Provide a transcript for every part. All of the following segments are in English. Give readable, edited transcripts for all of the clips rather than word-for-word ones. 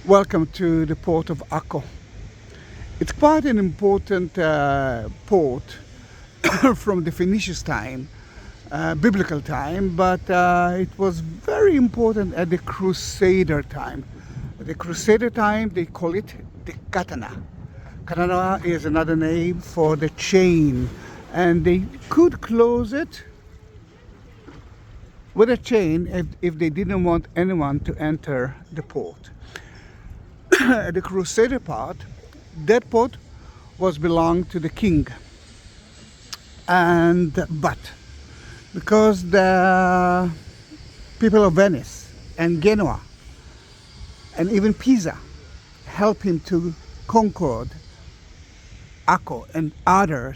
Welcome to the port of Akko. It's quite an important port from the Phoenician time, biblical time, but it was very important at the Crusader time. At the Crusader time, they call it the katana. Katana is another name for the chain, and they could close it with a chain if they didn't want anyone to enter the port. The Crusader part, that port was belonged to the king, but because the people of Venice and Genoa and even Pisa helped him to conquer Acco and other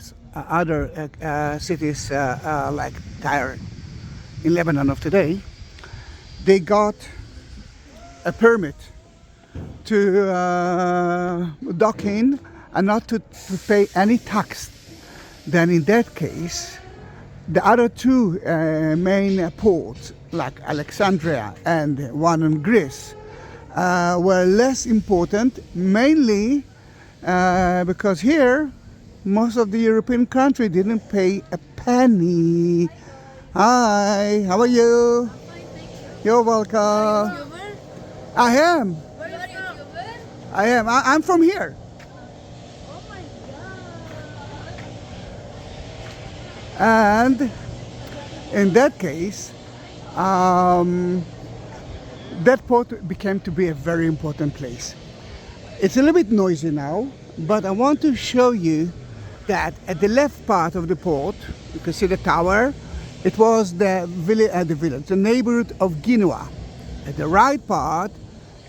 cities like Tyre in Lebanon of today, they got a permit to dock in and not to pay any tax. Then in that case, the other two main ports, like Alexandria and one in Greece, were less important, mainly because here most of the European countries didn't pay a penny. Hi, how are you? You're welcome. I am. I'm from here. Oh my God. And in that case, that port became to be a very important place. It's a little bit noisy now, but I want to show you that at the left part of the port, you can see the tower. It was the village, the neighborhood of Genoa. At the right part,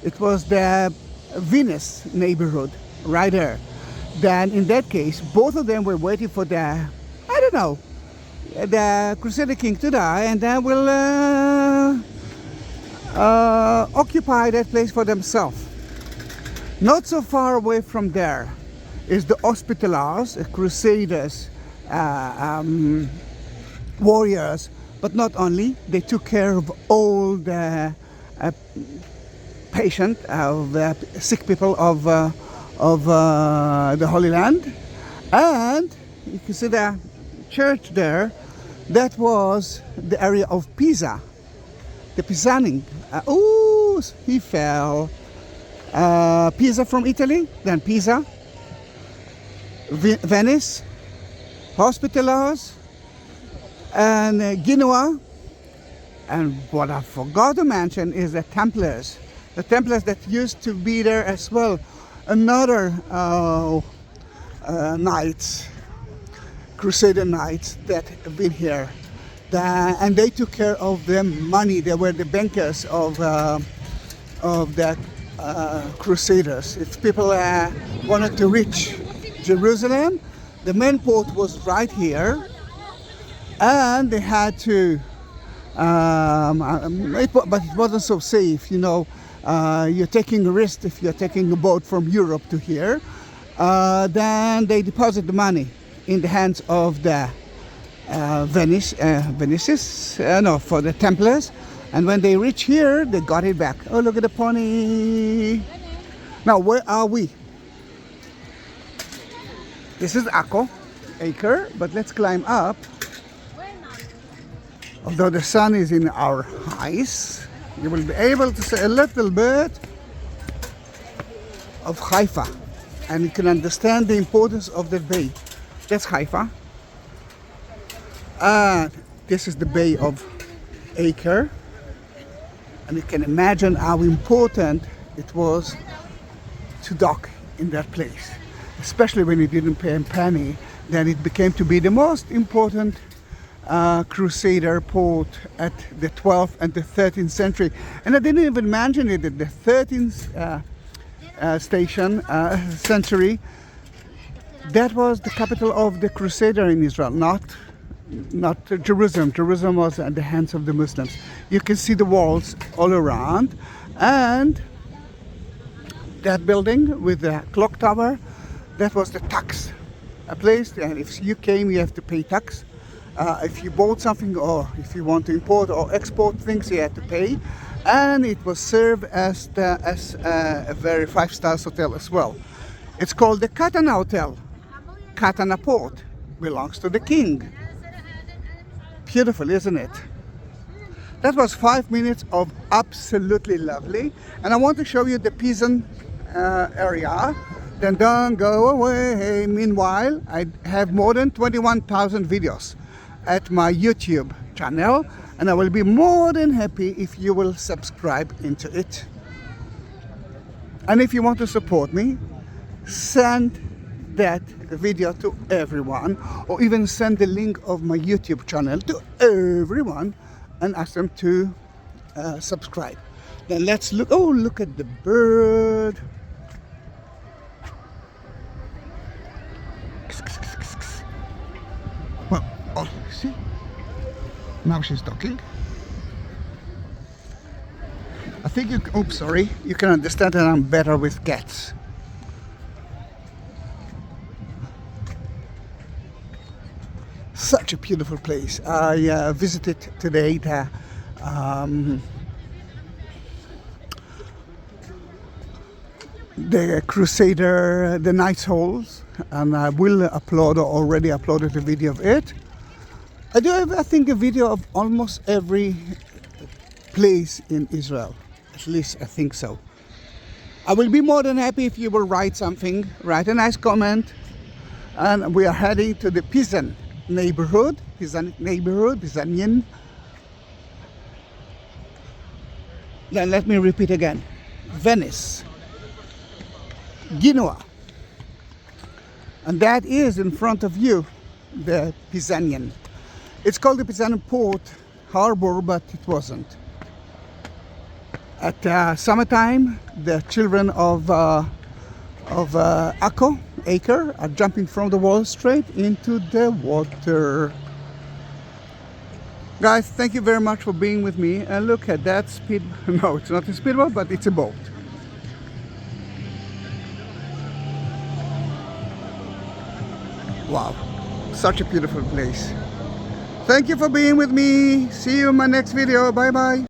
it was the Venice neighborhood, right there. Then in that case, both of them were waiting for the Crusader king to die, and then will occupy that place for themselves. Not so far away from there is the Hospitallers, Crusaders, warriors, but not only, they took care of all the patient, of the sick people of the Holy Land. And you can see the church there. That was the area of Pisa, the Pisaning. He fell. Pisa from Italy, then Pisa, Venice, Hospitallers, and Genoa. And what I forgot to mention is the Templars. The Templars that used to be there as well. Another knights, Crusader knights that have been here. And they took care of the money. They were the bankers of the Crusaders. If people wanted to reach Jerusalem, the main port was right here. And they had to, but it wasn't so safe, you're taking a risk if you're taking a boat from Europe to here. Then they deposit the money in the hands of the for the Templars. And when they reach here, they got it back. Oh, look at the pony. Now, where are we? This is Acco, Acre, but let's climb up. Although the sun is in our eyes, you will be able to see a little bit of Haifa, and you can understand the importance of the bay. That's Haifa. This is the bay of Acre, and you can imagine how important it was to dock in that place, especially when you didn't pay a penny. Then it became to be the most important Crusader port at the 12th and the 13th century. And I didn't even mention it at the 13th century. That was the capital of the Crusader in Israel, not Jerusalem. Jerusalem was at the hands of the Muslims. You can see the walls all around, and that building with the clock tower, that was the tax place, and if you came, you have to pay tax. If you bought something, or if you want to import or export things, you have to pay. and it was served as a very 5 stars hotel as well. It's called the Katana Hotel. Katana Port belongs to the king. Beautiful, isn't it? That was 5 minutes of absolutely lovely, and I want to show you the Pisan area. Then don't go away. Meanwhile, I have more than 21,000 videos at my YouTube channel, and I will be more than happy if you will subscribe into it. And if you want to support me, send that video to everyone, or even send the link of my YouTube channel to everyone and ask them to subscribe. Then let's look. Oh, look at the bird. Well, oh, see? Now she's talking. I think you, oops, sorry, you can understand that I'm better with cats. Such a beautiful place. I visited today the Crusader, the Knight's Halls, and I will upload, or already uploaded a video of it. I do have, I think, a video of almost every place in Israel. At least I think so. I will be more than happy if you will write something, write a nice comment. And we are heading to the Pisan neighborhood, Pisanian. Then let me repeat again. Venice, Genoa. And that is in front of you, the Pisanian. It's called the Pisan Port Harbor, but it wasn't. At summertime, the children of Acco, Acre, are jumping from the wall straight into the water. Guys, thank you very much for being with me. And look at that speed. No, it's not a speedboat, but it's a boat. Wow, such a beautiful place. Thank you for being with me. See you in my next video. Bye bye.